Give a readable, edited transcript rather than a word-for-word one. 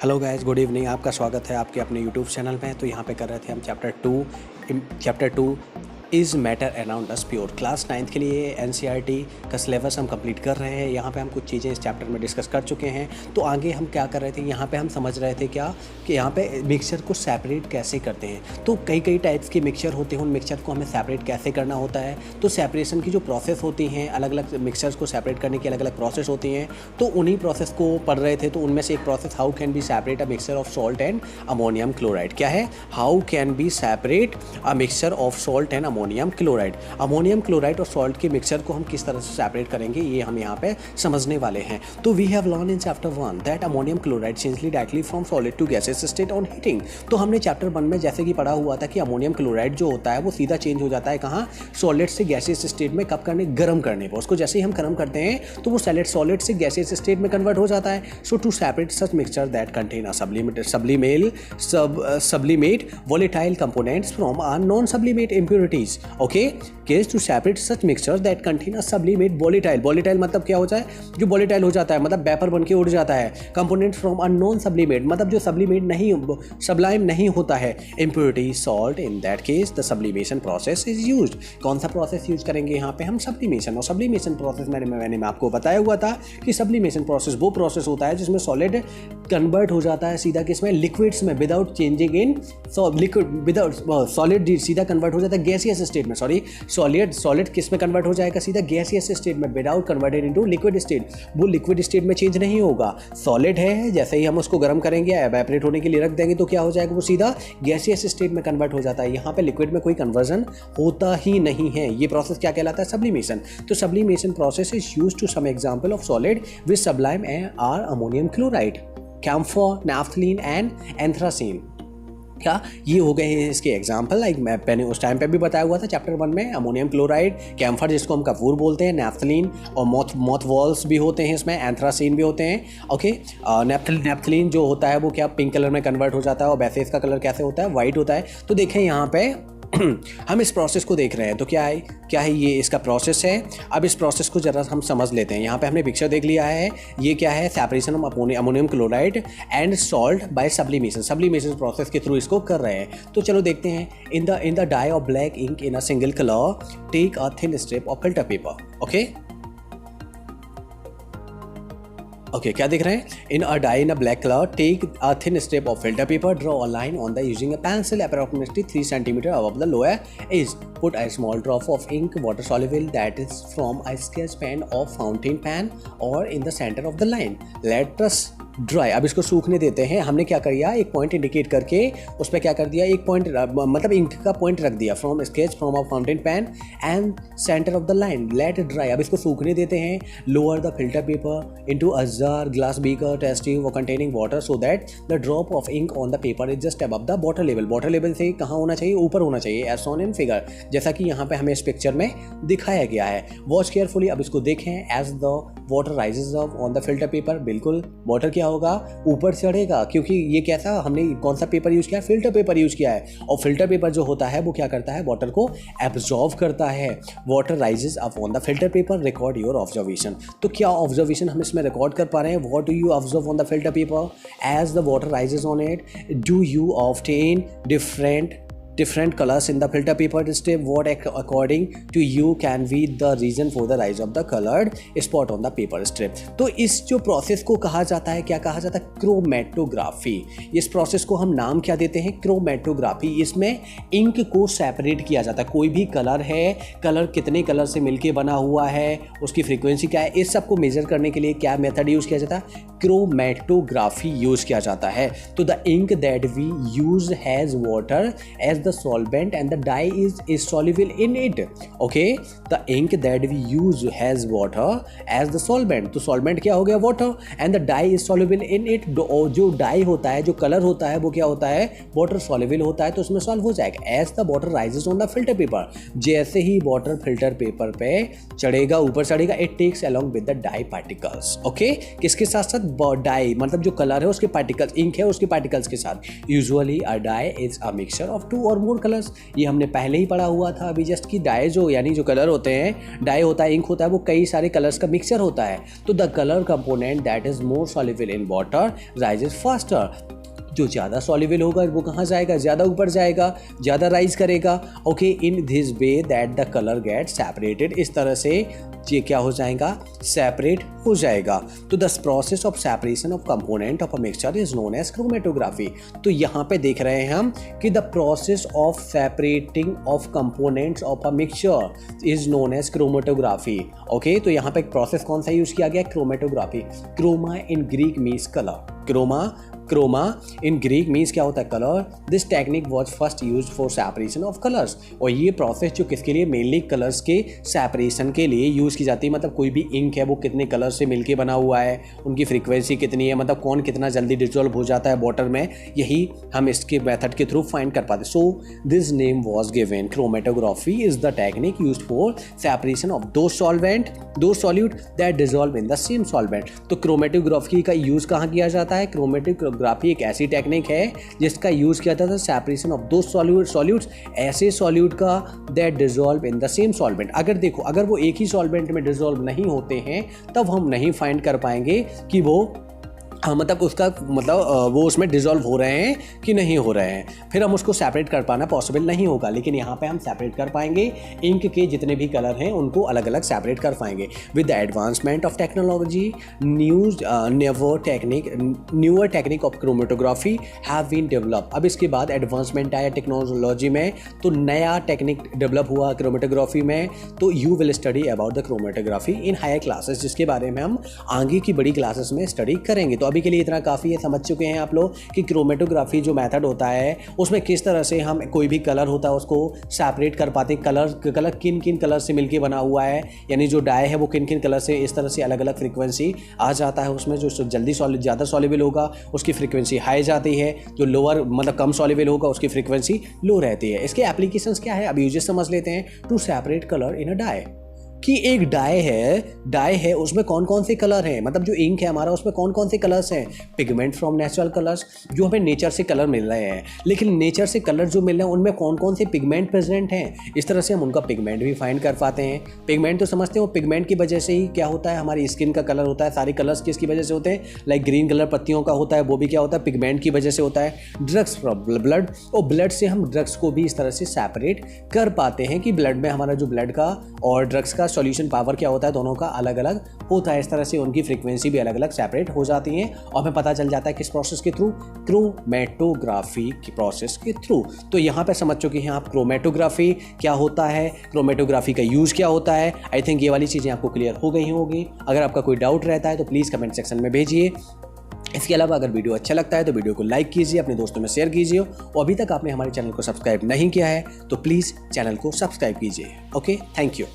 Hello guys, good evening. आपका स्वागत है आपके अपने यूट्यूब चैनल में। तो यहाँ पे कर रहे थे हम chapter two is matter around us pure. Class 9th के लिए एनसीईआरटी का सिलेबस हम कंप्लीट कर रहे हैं। यहाँ पे हम कुछ चीज़ें इस चैप्टर में डिस्कस कर चुके हैं। तो आगे हम क्या कर रहे थे, यहाँ पे हम समझ रहे थे क्या कि यहाँ पे मिक्सचर को सेपरेट कैसे करते हैं। तो कई टाइप्स के मिक्सचर होते हैं, उन मिक्सचर को हमें सेपरेट कैसे करना होता है। तो सेपरेशन की जो प्रोसेस होती हैं, अलग अलग मिक्सचर्स को सेपरेट करने की अलग अलग प्रोसेस होती हैं। तो उन्हीं प्रोसेस को पढ़ रहे थे। तो उनमें से एक process, how can be separate a mixture of salt and ammonium chloride. क्या है? How can be separate a mixture of salt and ammonium chloride. Ammonium chloride और सॉल्ट के मिक्सचर को हम किस तरह से सेपरेट करेंगे, ये हम यहाँ पे समझने वाले हैं। तो we have learn in chapter 1 that ammonium chloride change directly from solid to gases state on heating. तो हमने चैप्टर 1 में जैसे कि पढ़ा हुआ था कि अमोनियम क्लोराइड जो होता है वो सीधा चेंज हो जाता है कहाँ? सॉलिड से गैसेस स्टेट में। कब करने? गर्म करने पर। उसको जैसे ही हम गर्म करते हैं तो वो सॉलिड से गैसेस स्टेट में कन्वर्ट हो जाता है। So to separate such mixture that contain a sublimate volatile components from a non-sublimate impurities. Okay, case to separate such mixtures that contain a sublimate volatile मतलब क्या होता है? जो volatile हो जाता है मतलब वेपर बन के उड़ जाता है। components from a non-sublimate मतलब जो sublime नहीं होता है। impurity salt, in that case the sublimation process is used. कौन सा प्रोसेस यूज करेंगे यहाँ पे हम? सबलिमेशन। और सबलिमेशन प्रोसेस मैंने आपको बताया हुआ था कि सबलिमेशन प्रोसेस वो प्रोसेस होता है जिसमें सॉलिड कन्वर्ट हो जाता है सीधा किसमें? लिक्विड्स में, without changing in liquid, without solid सीधा कन्वर्ट हो जाता है गैसियस स्टेट में। सॉलिड किस में कन्वर्ट हो जाएगा? सीधा गैसियस स्टेट में, without converted into liquid state. वो लिक्विड स्टेट में चेंज नहीं होगा। सॉलिड है, जैसे ही हम उसको गर्म करेंगे, एवेपोरेट होने के लिए रख देंगे तो क्या हो जाएगा? वो सीधा गैसियस स्टेट में कन्वर्ट हो जाता है। यहाँ पे लिक्विड में कोई कन्वर्जन होता ही नहीं है। ये प्रोसेस क्या कहलाता है? सबलिमेशन। तो sublimation process is used to some example of solid with sublime are ammonium chloride, camphor, naphthalene and anthracene. क्या ये हो गए हैं इसके एग्जाम्पल? मैंने उस टाइम पे भी बताया हुआ था चैप्टर 1 में। अमोनियम क्लोराइड, कैम्फर जिसको हम कपूर बोलते हैं, नैफ्थलीन और मोथ वॉल्स भी होते हैं इसमें, एंथ्रासीन भी होते हैं। ओके, नैफ्थलीन जो होता है वो क्या पिंक कलर में कन्वर्ट हो जाता है और वैसे इसका कलर कैसे होता है? वाइट होता है। तो देखें यहाँ पे हम इस प्रोसेस को देख रहे हैं। तो क्या है ये इसका प्रोसेस है। अब इस प्रोसेस को जरा हम समझ लेते हैं। यहाँ पे हमने पिक्चर देख लिया है। ये क्या है? Separation of ammonium chloride and salt by sublimation process के थ्रू इसको कर रहे हैं। तो चलो देखते हैं। In the dye of black ink in a single colour, take a thin strip of filter paper. Okay, क्या देख रहे हैं? In a dye in a black colour, take a thin strip of filter paper, draw a line on the using a pencil approximately 3 cm above the lower edge. Put a small drop of ink, water soluble, that is from a sketch pen or fountain pen or in the center of the line. Let us dry. अब इसको सूखने देते हैं। हमने क्या किया? एक point indicate करके उस पर क्या कर दिया? एक पॉइंट मतलब इंक का पॉइंट रख दिया। From sketch from a fountain pen and centre of the line, let dry. अब इसको सूखने देते हैं। Lower the filter paper into a jar, glass beaker, test tube और containing water so that the drop of ink on the paper is just above the water level. Water level से कहाँ होना चाहिए? ऊपर होना चाहिए, एज शोन इन फिगर, जैसा कि यहाँ पे हमें इस पिक्चर में दिखाया गया है। Watch carefully. अब इसको देखें। As the water rises on the filter paper, बिल्कुल वाटर क्या होगा? ऊपर चढ़ेगा, क्योंकि ये कैसा, हमने कौन सा पेपर यूज किया है? फिल्टर पेपर यूज किया है। और फिल्टर पेपर जो होता है वो क्या करता है? वाटर को एब्जॉर्व करता है। Water rises up on the filter paper, record your observation. तो क्या ऑब्जर्वेशन हम इसमें रिकॉर्ड कर पा रहे हैं? What do you observe on the filter paper? As the water rises on it, do you obtain different colors in the filter paper strip? What according to you can be the reason for the rise of the colored spot on the paper strip? तो इस जो process को कहा जाता है, क्या कहा जाता है? क्रोमेटोग्राफी। इस प्रोसेस को हम नाम क्या देते हैं? क्रोमेटोग्राफी। इसमें इंक को सेपरेट किया जाता है। कोई भी कलर है, कलर कितने कलर से मिलके बना हुआ है, उसकी फ्रीक्वेंसी क्या है, इस सब को मेजर करने के लिए क्या मेथड यूज किया जाता है? क्रोमेटोग्राफी यूज किया जाता है। तो the ink that we use has water as the solvent and the dye is soluble in it. Okay, the ink that we use has water as the solvent. तो solvent क्या हो गया? water, and the dye is soluble in it. जो dye होता है, जो color होता है, वो क्या होता है? water soluble होता है, तो उसमें solve हो जाएगा। as the water rises on the filter paper, जैसे ही water filter paper पे चढ़ेगा, ऊपर चढ़ेगा, it takes along with the dye particles. Okay, किसके साथ साथ? dye मतलब जो color है उसके particles, ink है उसके particles के साथ। usually a dye is a mixture of two और मोर कलर्स। ये हमने पहले ही पढ़ा हुआ था अभी जस्ट कि डाई जो यानी जो कलर होते हैं, डाई होता है, इंक होता है, वो कई सारे कलर्स का मिक्सचर होता है। तो the colour component that is more soluble in water rises faster. जो ज़्यादा सॉल्युबल होगा वो कहाँ जाएगा, ज़्यादा ऊपर जाएगा, ज़्यादा राइज करेगा। Okay, in this way that the colour get separated, इस तरह से ये क्या हो जाएगा, सेपरेट हो जाएगा। तो the process of separation of component of a mixture is known as chromatography. तो यहाँ पे देख रहे हैं हम कि the process of separating of components of a mixture is known as chromatography. Okay, तो यहाँ पे एक प्रोसेस कौन सा यूज किया गया, chromatography. Chroma in Greek means colour. Chroma in Greek means क्या होता है, colour. This technique was first use for separation of colours. और ये प्रोसेस जो किसके लिए, मेनली कलर्स के सेपरेशन के लिए यूज़ की जाती है। मतलब कोई भी इंक है वो कितने कलर से मिलके बना हुआ है, उनकी फ्रीक्वेंसी कितनी है, मतलब कौन कितना जल्दी डिजोल्व हो जाता है वाटर में, यही हम इसके मेथड के थ्रू फाइंड कर पाते। So this name was given. Chromatography is the technique use for separation of दो solute that dissolve in the same solvent. तो क्रोमेटोग्राफी का यूज कहाँ किया जाता है, क्रोमेटोग्राफी एक ऐसी टेक्निक है जिसका यूज किया जाता है सेपरेशन ऑफ दो सॉल्यूट्स, ऐसे सॉल्यूट का that dissolve in the same solvent. अगर देखो, अगर वो एक ही सॉल्वेंट में डिसॉल्व नहीं होते हैं तब हम नहीं फाइंड कर पाएंगे कि वो मतलब उसका मतलब वो उसमें डिसॉल्व हो रहे हैं कि नहीं हो रहे हैं, फिर हम उसको सेपरेट कर पाना पॉसिबल नहीं होगा। लेकिन यहाँ पे हम सेपरेट कर पाएंगे, इंक के जितने भी कलर हैं उनको अलग अलग सेपरेट कर पाएंगे। With the advancement of technology newer technique of chromatography have been develop. अब इसके बाद एडवांसमेंट आया टेक्नोलॉजी में, तो नया टेक्निक डेवलप हुआ क्रोमेटोग्राफी में। तो you will study about the chromatography in higher classes, जिसके बारे में हम आगे की बड़ी क्लासेस में स्टडी करेंगे। तो अभी के लिए इतना काफ़ी है, समझ चुके हैं आप लोग कि क्रोमेटोग्राफी जो मेथड होता है उसमें किस तरह से हम कोई भी कलर होता है उसको सेपरेट कर पाते हैं। कलर किन किन कलर से मिलके बना हुआ है, यानी जो डाई है वो किन किन कलर से, इस तरह से अलग अलग फ्रीक्वेंसी आ जाता है उसमें। जो जल्दी ज़्यादा सॉल्युबल होगा उसकी फ्रीक्वेंसी हाई जाती है, जो लोअर मतलब कम सॉल्युबल होगा उसकी फ्रीक्वेंसी लो रहती है। इसके एप्लीकेशंस क्या है अभी यूजेस समझ लेते हैं। To separate colour in a dye, कि एक डाई है उसमें कौन कौन से कलर हैं, मतलब जो इंक है हमारा उसमें कौन कौन से कलर्स हैं। पिगमेंट फ्रॉम नेचुरल कलर्स, जो हमें नेचर से कलर मिल रहे हैं, लेकिन नेचर से कलर जो मिल रहे हैं उनमें कौन कौन से पिगमेंट प्रेजेंट हैं, इस तरह से हम उनका पिगमेंट भी फाइंड कर पाते हैं। पिगमेंट तो समझते हो, पिगमेंट की वजह से ही क्या होता है, हमारी स्किन का कलर होता है। सारे कलर्स किसकी वजह से होते हैं, लाइक ग्रीन कलर पत्तियों का होता है, वो भी क्या होता है, पिगमेंट की वजह से होता है। ड्रग्स फ्रॉम ब्लड, और ब्लड से हम ड्रग्स को भी इस तरह से सेपरेट कर पाते हैं कि ब्लड में हमारा जो ब्लड का और ड्रग्स का सॉल्यूशन पावर क्या होता है, दोनों का अलग अलग होता है। इस तरह से उनकी फ्रीक्वेंसी भी अलग अलग सेपरेट हो जाती हैं और हमें पता चल जाता है किस प्रोसेस के थ्रू, क्रोमेटोग्राफी की प्रोसेस के थ्रू। तो यहाँ पे समझ चुके हैं आप क्रोमेटोग्राफी क्या होता है, क्रोमेटोग्राफी का यूज क्या होता है। आई थिंक ये वाली चीज़ें आपको क्लियर हो गई होंगी। अगर आपका कोई डाउट रहता है तो प्लीज़ कमेंट सेक्शन में भेजिए। इसके अलावा अगर वीडियो अच्छा लगता है तो वीडियो को लाइक कीजिए, अपने दोस्तों में शेयर कीजिए, और अभी तक आपने हमारे चैनल को सब्सक्राइब नहीं किया है तो प्लीज़ चैनल को सब्सक्राइब कीजिए। Okay, thank you.